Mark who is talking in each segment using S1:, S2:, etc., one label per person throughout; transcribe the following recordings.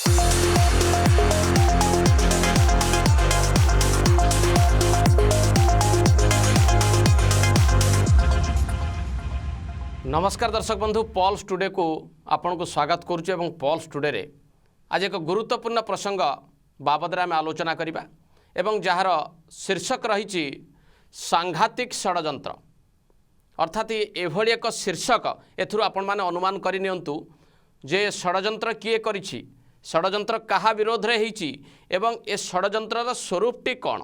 S1: नमस्कार दर्शक बंधु, पल्स टुडे को आपन को स्वागत करुछु एवं पल्स टुडे रे आज एक गुरुत्वपूर्ण प्रसंग बाबद आम आलोचना करिबा एवं जार शीर्षक रही सांघातिक षड्यंत्र। अर्थात एभली एक शीर्षक एथुरु आपण माने अनुमान करिनियंतु जे षड्यंत्र किए करिछि, षड्यंत्र कहा विरोध रे हिछि एवं ए षड्यंत्रर स्वरूपटी कौन।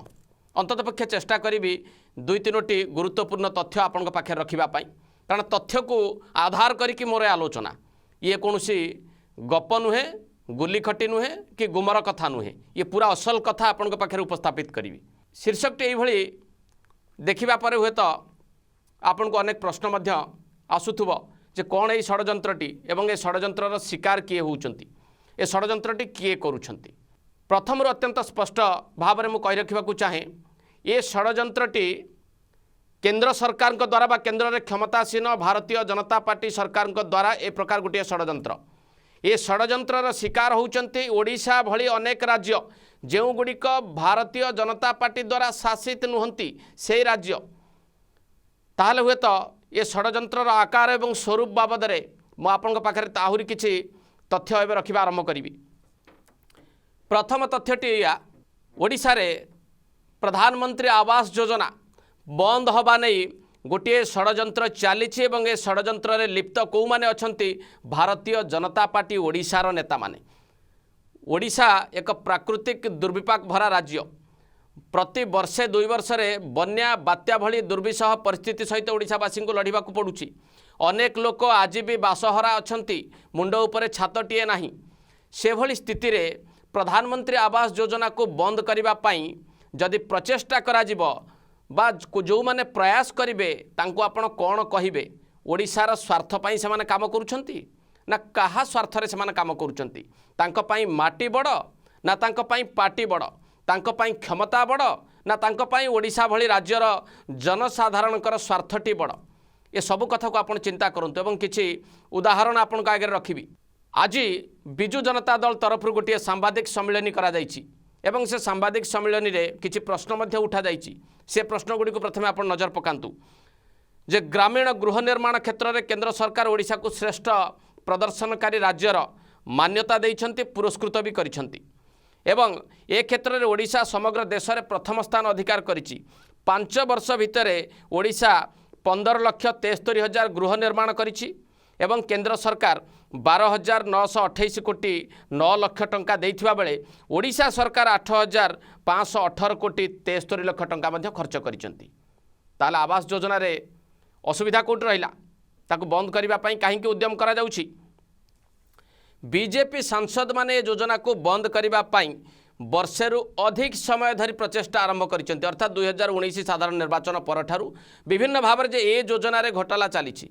S1: अंततपक्षे चेष्टा करी दुई तीनोटी गुरुत्वपूर्ण तथ्य आपण पाखे रखिबा पई, कारण तथ्य को आधार करिकी मोर आलोचना। ये कौनसी गप नुहे, गुलिखटी नुहे कि गुमर कथा नुहे, ये पूरा असल कथा आपण पाखे उपस्थापित करी। शीर्षकटी यही देखा पर हुए तो आपण को अनेक प्रश्न मध्य आसुथुब जे कौन ये षड्यंत्रटी एवं ए षड्यंत्रर शिकार किए होउचंती, ए षड्यंत्रटी किए करूछंती। प्रथम अत्यंत स्पष्ट भाव में कही रखा चाहे ये षड्यंत्रटी केंद्र सरकार द्वारा बा केंद्र में क्षमतासीन भारतीय जनता पार्टी सरकार द्वारा ए प्रकार गोटे षड्यंत्र। ये षड्यंत्रर शिकार होउचंती ओडिशा भली अनेक राज्य जो गुड़िक भारतीय जनता पार्टी द्वारा शासित नुहंती से राज्य। ताहले हुए तो ये षड्यंत्रर आकार एवं स्वरूप बाबद में मु आपन पाखरे आहुरी किछि तथ्य एवं रखिबा आरंभ करी। प्रथम तथ्यटी या ओडिशा रे प्रधानमंत्री आवास योजना बंद हवा नहीं गोटे षड्यंत्र चली ए षड्यंत्र लिप्त कौ माने अछंती भारतीय जनता पार्टी ओडिशार नेता माने। ओडिशा एक प्राकृतिक दुर्विपाक भरा राज्य। प्रति वर्षे दुई वर्ष बन्या बात्या भली दुर्विसह परिस्थिति सहित ओडिशावासी को लड़िबा को पड़ुछि। अनेक लोक आज भी बासहरा अछंती, मुंड उपरे छातटीए नाही। से भली स्थिति रे प्रधानमंत्री आवास योजना को बंद करिबा पई जदि प्रचेष्टा करा जिवो बा जो माने प्रयास करिवे तांको आपण कौन कहिबे। ओडिशार स्वार्थ पई से माने काम करूछंती ना कहा स्वार्थ रे से माने काम करूछंती। तांको पई माटी बड़ ना तांको पई पार्टी बड़, तांको पई क्षमता बड़ ना तांको पई ओडिशा भली राज्यर जनसाधारणकर स्वार्थटी बड़। ये सब कथा को आपण चिंता करंतु एवं किछि उदाहरण आपण आगे रखिबी। आज बिजु जनता दल तरफ गोटे सांबादिक सम्मेलन करा जायछि एवं से सांबादिक सम्मेलन रे किछि प्रश्न मध्य उठा जायछि। से प्रश्न गुड़ी को प्रथमे आपण नजर पकांतु जे ग्रामीण गृह निर्माण क्षेत्र में केंद्र सरकार ओडिशा को श्रेष्ठ प्रदर्शनकारी राज्यर मान्यता देइछंती, पुरस्कृत भी करिछंती एवं ए क्षेत्र में ओडिशा समग्र देश में प्रथम स्थान अधिकार करिछि। 5 वर्ष भितर ओडिशा 15,73,000 गृह निर्माण करिछि एवं केंद्र सरकार 12,928 कोटी 9 लाख टंका देइथिबा बेले ओडिशा सरकार 8,518 कोटी 73 लाख टंका मध्य खर्च करिसंती। ताले आवास योजना रे असुविधा कोट रहिला, ताकू बंद करिबा पई काहेकि उद्यम करा जाउछि। बीजेपी सांसद माने योजना को बंद करिबा पई वर्षेरु अधिक समय धरी प्रचेष्टा आरंभ करिसंती। अर्थात 2019 साधारण निर्वाचन परठारु विभिन्न भाव जे ए योजना रे घोटाला चलीछि,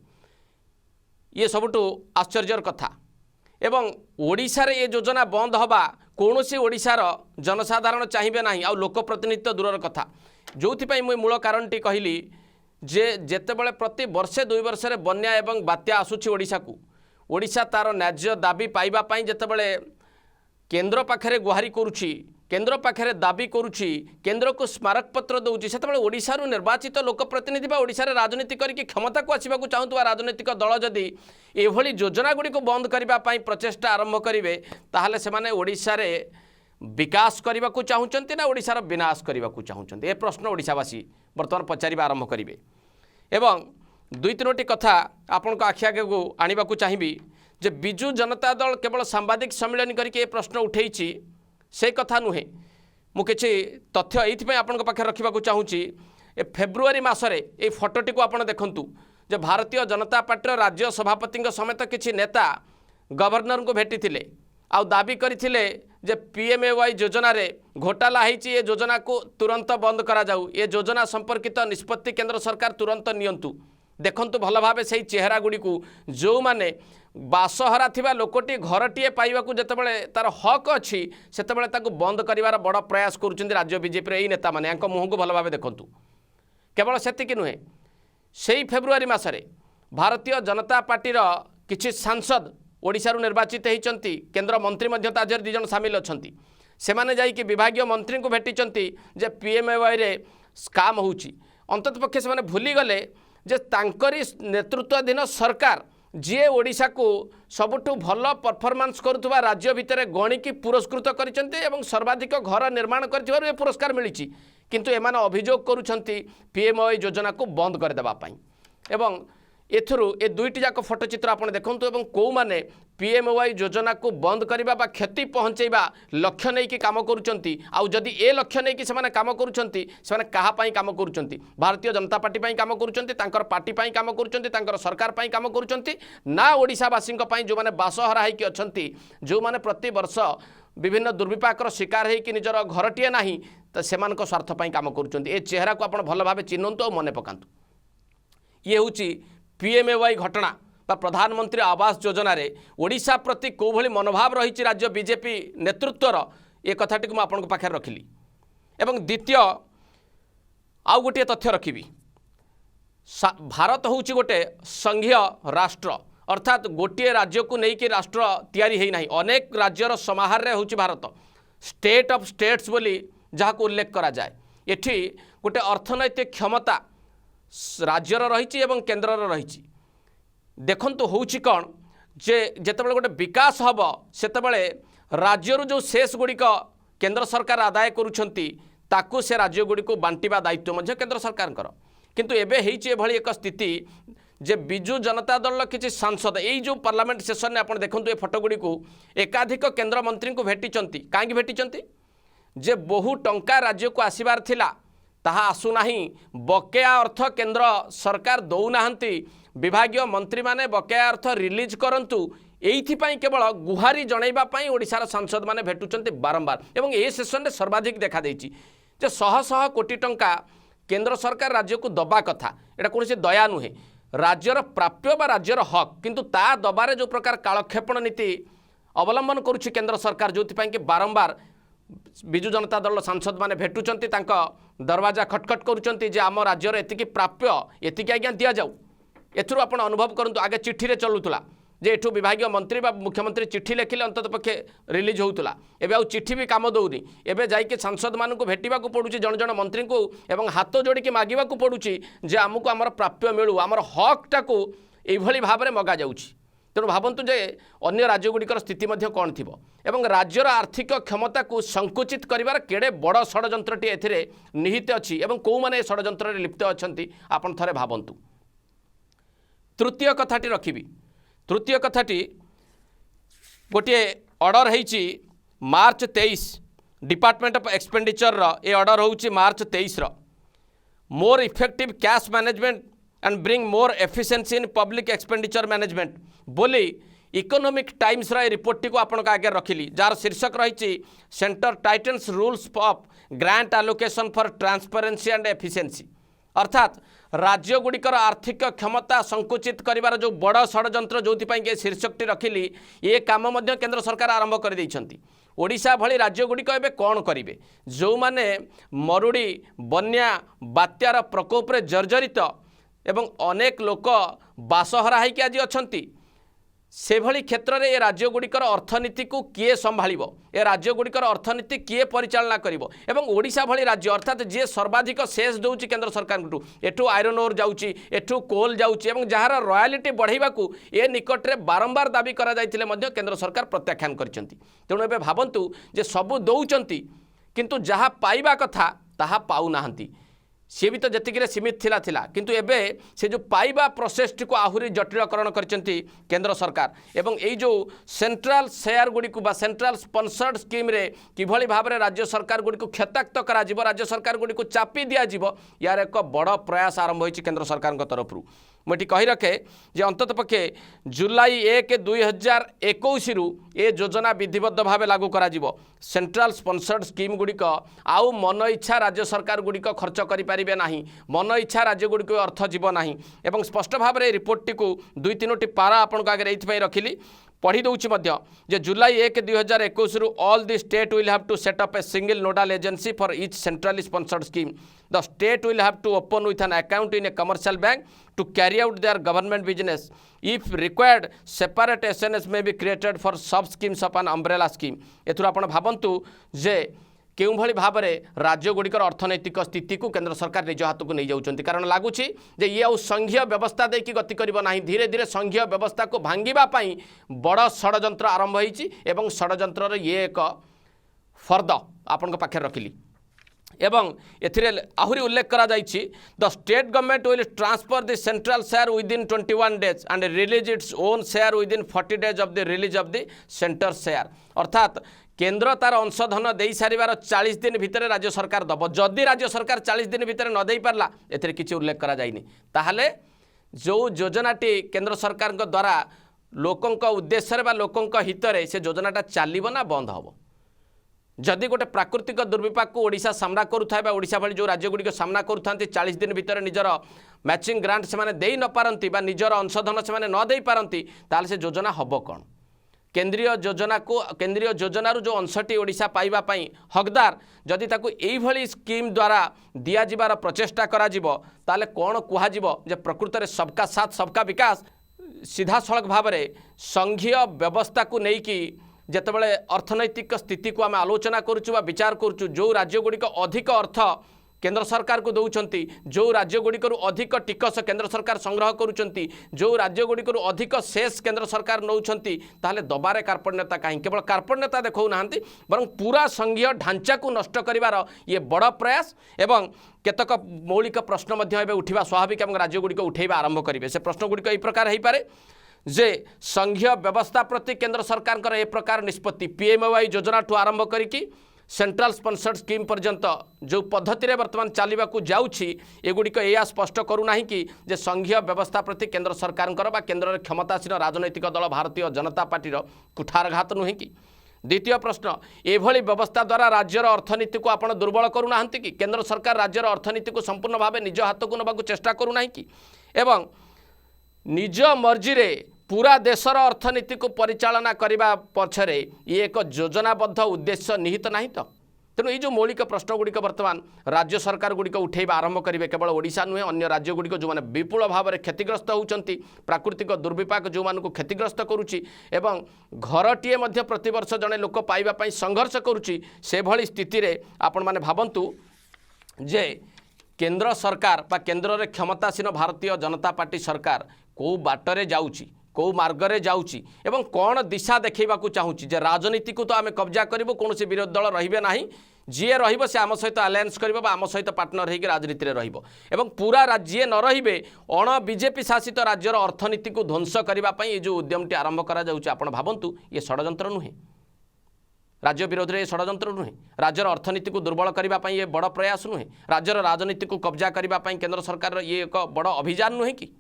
S1: ये सबुठु आश्चर्यर कथा। एवं ओडिशा रे ये योजना बंद हवा कौनसी ओडिशार जनसाधारण चाहिए ना आ लोकप्रतिनिधित्व दूरर कथा। जो मुझे मूल कारणटी कहली जे जेतेबेले प्रति वर्षे 2 वर्ष बन्या एवं बात्या आसुछि ओडिशा को, ओडिशा तार न्याज्य दाबी पाइबा पई जेतेबेले केंद्र पाखरे गुहारी करुछि, केंद्र पाखरे दाबी करुछि, केंद्र को स्मारक पत्र दउछि, सेतेबेले ओडिशारु निर्वाचित लोकप्रतिनिधि बा ओडिशारे राजनीति करिके क्षमता को आसिबा को चाहुतबा राजनीतिक दल जदि एभली योजना गुडी को बंद करिबा पई प्रचेष्टा आरंभ करिवे ताहले से माने ओडिशारे विकास करने को चाहूँगी ना ओडिशार विनाश करने को चाहूँगी, ए प्रश्न ओडिशावासी बर्तमान पचारिबा आरंभ करेंगे। एवं दुई तीनोटी कथा आपण को आखि आगे को आनिबा को चाहिबी जे बिजु जनता दल केवल सांबादिक सम्मेलन करके प्रश्न उठेइछि से कथा नुहे। मु किछि तथ्य एइथिपय आपण पाखे रखिबा को चाहूँगी। ए फेब्रुआरी मासरे ए फोटोटी को आपण देखंतु जे भारतीय जनता पार्टी राज्य सभापति समेत किछि नेता गवर्नर को भेटी आउ दाबी करथिले जे पीएमएवाई योजना रे घोटाला होती ये योजना को तुरंत बंद करा जाऊ, ये योजना संपर्कित निष्पत्ति केंद्र सरकार तुरंत नियंतु। देखंतु भल भाव से चेहरा गुड़ी को जो माने बासहरा थिबा लोकटी घरटीए पाइबा को जेतेबेले तार हक अच्छी सेतेबेले ताको बंद करिवार बड़ प्रयास करुछन्ति राज्य बीजेपी रे नेता माने अंक मुह को भल भाव देखंतु। केवल सेतिक नुहे, से फेब्रुआरी मासरे भारतीय जनता पार्टी किछि सांसद ओडिशारू निर्वाचित होती केंद्र मंत्री मध्य ताजर 2 जन सामिल अच्छा से मैंने जाइए विभाग मंत्री को भेटी जे पीएमएवाई रे स्काम होउची अंतत पक्षे से भूली गले जे तांकरी नेतृत्वाधीन सरकार जी ओडिशा को सबुठु भल परफॉर्मेंस करुवा राज्य भितर गणिकी पुरस्कृत कर सर्वाधिक घर निर्माण कर पुरस्कार मिली किंतु एमाने अभियोग करुछंती पीएमएवाई योजना को बंद करदेवाई एवं एथुरु ए दुईटी जाक फोटोचित्र आपने देखंतु एवं कौ माने पीएमएवाई योजना को बंद करबा बा क्षति पहुंचेबा लक्ष्य नहीं कि काम करुचंती आउ जदि ए लक्ष्य नहीं कि सेमाने काम करुचंती सेमाने कहा पई काम करुचंती भारतीय जनता पार्टी पई काम करुचंती तांकर पार्टी पई काम करुचंती तांकर सरकार पई काम करुचंती ना ओडिशावासी पई जो माने बासहरा है कि अछंती जो माने प्रति वर्ष विभिन्न दुर्विपाकर शिकार है कि निजर घरटीए नाही तो सेमानक स्वार्थ पई काम करुचंती ए चेहरा को आपण भल भाबे चिन्हंतु और मने पकांतु ये होची पीएमएवाई घटना बा प्रधानमंत्री आवास योजना रे ओडिशा प्रति को भली मनोभाव रही राज्य बीजेपी नेतृत्वर ये कथाटी को आपन पाखे रखिली एवं द्वितीय आउ गोटे तथ्य रखिबी भारत होउची गोटे संघीय राष्ट्र अर्थात गोटे राज्य को लेकिन राष्ट्र तैयारी है नहीं अनेक राज्यर समाहार रे होउची भारत स्टेट ऑफ स्टेट्स बोली जहाँ को उल्लेख करा जाए एठी गोटे अर्थनैतिक क्षमता राज्यर रही एवं केन्द्रर रही देखंतु होउची कौन जे जेतेबेले गोटे विकास हम सेतेबेले राज्यर जो शेष गुड़िक केंद्र सरकार आदाय करुछंती ताकू से राज्य गुड़िक बांटिबा दायित्व मध्य केंद्र सरकार किंतु एबे हेइची एभली एक स्थिति जे बिजु जनता दल किसी सांसद यही जो पार्लियामेंट सेशन में आपन देखंतु ए फोटो गुड़िक एकाधिक केंद्र मंत्री को भेटिचंती काहेकि भेटिचंती जे बहु टंका राज्य को आसीबार थिला ताहा आसुनाही बकेया अर्थ केंद्र सरकार दौनाहांती विभागीय मंत्री माने बकेया अर्थ रिलीज करंतु एइथिपाई केवल गुहारी जणैबा पाई ओडिशार सांसद माने भेटुचंती बारंबार एवं ए सेशन रे सर्वाधिक देखा देइची जे शह शह कोटी टंका केंद्र सरकार राज्य को दबा कथा एटा कोनोसी दया नुहे राज्यर प्राप्य बा राज्यर हक किंतु ता दबारे जो प्रकार कालक्षेपण नीति अवलंबन करुछि केंद्र सरकार जोथिपाई के बारंबार बिजु जनता दल सांसद माने भेटुचंती तांका दरवाजा खटखट करुचंती जे आम राज्यर एतिकी प्राप्य एतिकी आज्ञा दिया जाऊ एथुरु आपण अनुभव करंतु आगे चिट्ठी रे चलुतला जे एठू विभागीय मंत्री बा मुख्यमंत्री चिट्ठी लिखिले अंतत पक्षे रिलीज होउतला एबे आउ चिट्ठी भी काम दउनी एबे जाइके सांसद मानू भेटिबा को पड़ुची जन जन मंत्री को एवं हाथ जोड़ी के मागिबा को पड़ुची जे आमको आमर प्राप्य मिलू आमर हकटा को एभली भाबरे मगा जाउची तेणु भावतु जे अन्य राज्यगुड़िकर स्थिति कौन थी एवं राज्यर आर्थिक क्षमता को संकुचित करिवार केड़े बड़ षड्यंत्रटी एथिरे निहित अच्छी एवं कौ माने षड्यंत्र लिप्त अछंती आपण थरे भावंतु तृतीय कथाटी रखिबी तृतीय कथाटी गोटे ऑर्डर होइछि मार्च 23 डिपार्टमेंट ऑफ एक्सपेंडिचर रो ए ऑर्डर होउछि मार्च 23 रो more effective cash management and bring more efficiency in public expenditure management बोली इकोनॉमिक टाइम्स रा रिपोर्ट टी को आपण आगे रखिली जार शीर्षक रही centre tightens rules of grant allocation for transparency and efficiency अर्थात राज्य गुड़िकर आर्थिक क्षमता संकुचित करिवार जो बड़ षड्यंत्र जो शीर्षकटी रखिली ये काम मध्य केंद्र सरकार आरंभ कर देइछंती ओडिशा भली राज्य गुड़िक एबे कौन करिवे जो माने मरुड़ी बन्या बात्यार प्रकोप रे जर्जरित एवं अनेक लोक बासहरा होइकि आज अछंती से भली क्षेत्र में ये राज्य गुड़िकर अर्थनीति को किए संभालिबो ए राज्य गुड़िकर अर्थनीति किए परिचालना करिवो एवं ओडिशा भली राज्य अर्थात जे सर्वाधिक शेष दउची केंद्र सरकार को एठू आयरन ओर जाउची एठू कोल जाउची एवं जहार रॉयल्टी बढ़ाइबा को ए निकट रे बारंबार दाबी करा जाइतिले मध्य केंद्र सरकार प्रत्याख्यान करचंती तेणु एबे भाबंतु जे सबु दउचंती किंतु जहा पाइबा कथा ताहा पाउ नाहंती सी भी तो जतिक सीमित थिला किंतु एबे से जो पाइबा प्रोसेस को आहुरी जटिलकरण करचंती केंद्र सरकार एवं यही जो सेंट्रल शेयर गुड़ी को सेंट्रल स्पॉन्सर्ड स्कीम रे किभली भाव में राज्य सरकार गुड़ी को क्षताक्त करा राज्य सरकार गुड़ी को चापी दिया यार एक बड़ प्रयास आरंभ होइछि केंद्र सरकार तरफ मुझे कही रखे जे अंतत पक्षे जुलाई 1/2021 रु ए योजना विधिबद्ध भाव लागू करा सेंट्रल स्पॉन्सर्ड स्कीम गुड़िक आउ मन इच्छा राज्य सरकार गुड़िक खर्च करें ना मन इच्छा राज्य गुड़िक अर्थ जीव ना एवं स्पष्ट भाव में रिपोर्ट टी को 2-3टी पारा आपण आगे ये रखिली पढ़ी दूची जे जुलाई 1 2021 रु all the state will have to set up a single nodal agency for each centrally sponsored scheme the state will have to open with an account in a commercial bank to carry out their government business if required separate SNS may be created for sub schemes of an umbrella scheme एथुर आपण भाबंतु जे केउ भली भाव में राज्यगुड़िकर अर्थनैतिक स्थिति को केंद्र सरकार निज हाथ को नहीं जाऊँच कारण लगुच ये आउ संघीय व्यवस्था देकी गति करना धीरे धीरे संघीय व्यवस्था को भांगापी बड़ षड्यंत्र आरंभ होती षड्यंत्र ये एक फर्द आपण पाखे रखिली एवं एथिरे आहुरी उल्लेख करा जाइछि the state government will transfer the central share within 21 days and release its own share within 40 days of the release of the centre share अर्थात केंद्र तार अंशधन दे सारिबार 40 दिन भितर राज्य सरकार दब जदि राज्य सरकार 40 दिन भितर न दे पारला एथिरे किछि उल्लेख करा जाइनि ताहले जो योजनाटी केंद्र सरकार द्वारा लोकंक उद्देश्य बा लोकंक हितरे से योजनाटा चलिबो ना बंद हबो जदि गोटे प्राकृतिक दुर्विपाक को ओडिशा सामना करुवा ओडिशा भली जो राज्यगुड़िक सामना करुँच 40 दिन भितर निजर मैचिंग ग्रांट से दे न पारती निजर अंशधन से न दे पारती ताले से योजना हम कौन केंद्रीय योजनारू जो अंशटी ओडिशा पाइबा पई हकदार जदि ताकू एई भली स्कीम द्वारा दिया जिबार प्रचेष्टा करा जिवो ताले कोन कुहा जिवो जे प्रकृत रे सबका साथ सबका विकास सीधा सड़क भाव में संघीय व्यवस्था को लेकिन जेतेबेले अर्थनैतिक स्थिति को आम आलोचना करुचु विचार करुचु जो राज्यगुड़िक अधिक अर्थ केंद्र सरकार को दौरान जो राज्यगुड़िक अधिक टिकस केंद्र सरकार संग्रह करुँच जो राज्यगुड़िक अधिक शेष केंद्र सरकार नौकरी ताहले दबारे कार्पण्यता कहीं केवल कार्पण्यता देखौ नाहंती बरं पूरा संघीय ढांचा को नष्ट करिवार ये बड़ प्रयास एवं केतक मौलिक प्रश्न उठा स्वाभाविक एवं राज्यगुड़िक उठेबा आरंभ करेंगे से प्रश्नगुड़िक यही प्रकार हो पारे जे संघीय व्यवस्था प्रति केंद्र सरकार ए प्रकार निष्पत्ति पीएमओवाई योजना ठू आरंभ करिकी सेंट्रल स्पॉन्सर्ड स्कीम पर्यंत जो पद्धति रे वर्तमान चलने को जाऊँगी एगुड़िक या स्पष्ट करूना कि जे संघीय व्यवस्था प्रति केंद्र सरकार बा केंद्र में क्षमतासीन राजनैतिक दल भारतीय जनता पार्टी कुठारघात नुहे कि द्वितीय प्रश्न एभली व्यवस्था द्वारा राज्यर अर्थनीति को आपण दुर्बल करूना कि केंद्र सरकार राज्यर अर्थनीति को संपूर्ण भाव निज हाथ को नबाक चेष्टा करूना कि एवं निज मर्जी रे पूरा देशर अर्थनीति को परिचालना करने पछरे ये एक योजनाबद्ध उद्देश्य निहित नहीं तो तेणु ये जो मौलिक प्रश्न गुड़िक वर्तमान राज्य सरकार गुड़िक उठेबा आरंभ करेंगे केवल ओडिशा नुहे अन्य राज्य गुड़िक जो मैंने विपुल भाव में क्षतिग्रस्त होती प्राकृतिक दुर्विपाक जो मानक क्षतिग्रस्त करुच्ची एवं घरटीए प्रतिवर्ष जड़े लोक पाइबापी संघर्ष करुच्ची से भली स्थिति रे आपण माने भाबंतु जे केंद्र सरकार बा केंद्र में क्षमतासीन भारतीय जनता पार्टी सरकार कौ बाटरे जाउची कौ मार्गरे जाउची एवं कौन दिशा देखा चाहूँगी जे राजनीति को तो आम कब्जा करूँ कौन विरोधी दल रे ना जी रे आम सहित आलायंस कर आम सहित पार्टनर होगी राजनीति में एवं पूरा राज्य न रे अण बीजेपी शासित राज्यर अर्थनीति को ध्वंस करने ये जो उद्यमटी आरंभ कर भावंतु ये षड्यंत्र नुहे राज्य विरोध में षड्यंत्र नुहे राज्यर अर्थनीति को दुर्बल करने ये बड़ प्रयास नुहे राज्यर राजनीति को कब्जा करने केंद्र सरकार ये एक बड़ अभियान नुहे कि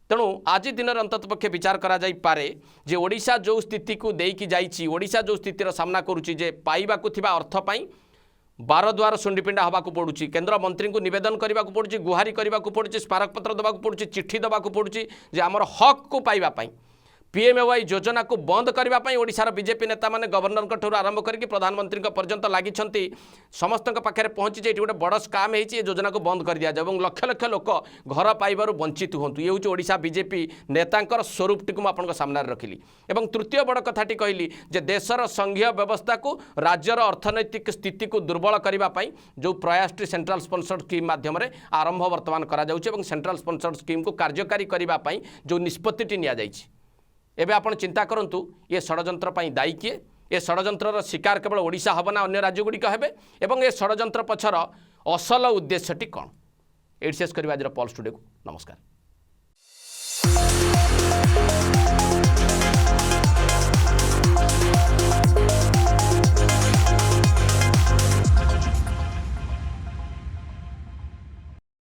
S1: तेणु आज दिन अंतत पक्षे विचार करा जाई पारे जे ओडिशा जो स्थिति को देकी जाइछि ओडिशा जो स्थितिर सामना करुच्ची जे पाइबाकु थिबा अर्थ पाई बारद्वार सुंडीपिंडा हवा पड़ुछि केंद्र मंत्री को निवेदन करने को पड़ुछि गुहारी करने को पड़ुछि स्मारकपत्र देवाक पड़ुछि चिट्ठी देवाक पड़ुछि जे आमर हक को पाइबा पाई पीएमओवाई योजना को बंद करने ओडिशार बीजेपी नेता माने गवर्नर ठूँ आरंभ करके प्रधानमंत्री पर्यंत लगी समस्त पाखे पहुँची ये गोटे बड़ स्काम होती योजना को बंद कर दिया जाए लक्ष लक्ष लोक घर पाइबार वंचित हूँ ये हूँ ओडिशा बीजेपी नेतांकर स्वरूपटी को आपन सामने रखिली एवं तृतीय बड़ कथाटी कहली जे देशर संघीय व्यवस्था को राज्यर अर्थनैतिक स्थिति को दुर्बल करने जो प्रयासटी सेंट्रल स्पॉन्सर्ड स्कीम माध्यम आरंभ वर्तमान करा सेंट्रल स्पॉन्सर्ड स्कीम को कार्यकारी करने जो निष्पत्ति नि एबे आपण चिंता करंतु ये षड्यंत्र पई दायी किए ए षड्यंत्रर शिकार केवल ओडिशा हब ना अन्य राज्यगुड़िक हेबे एवं ए षड्यंत्र पछर असल उद्देश्यटी कौन एड शेष करवा आज पल्स टुडे को नमस्कार।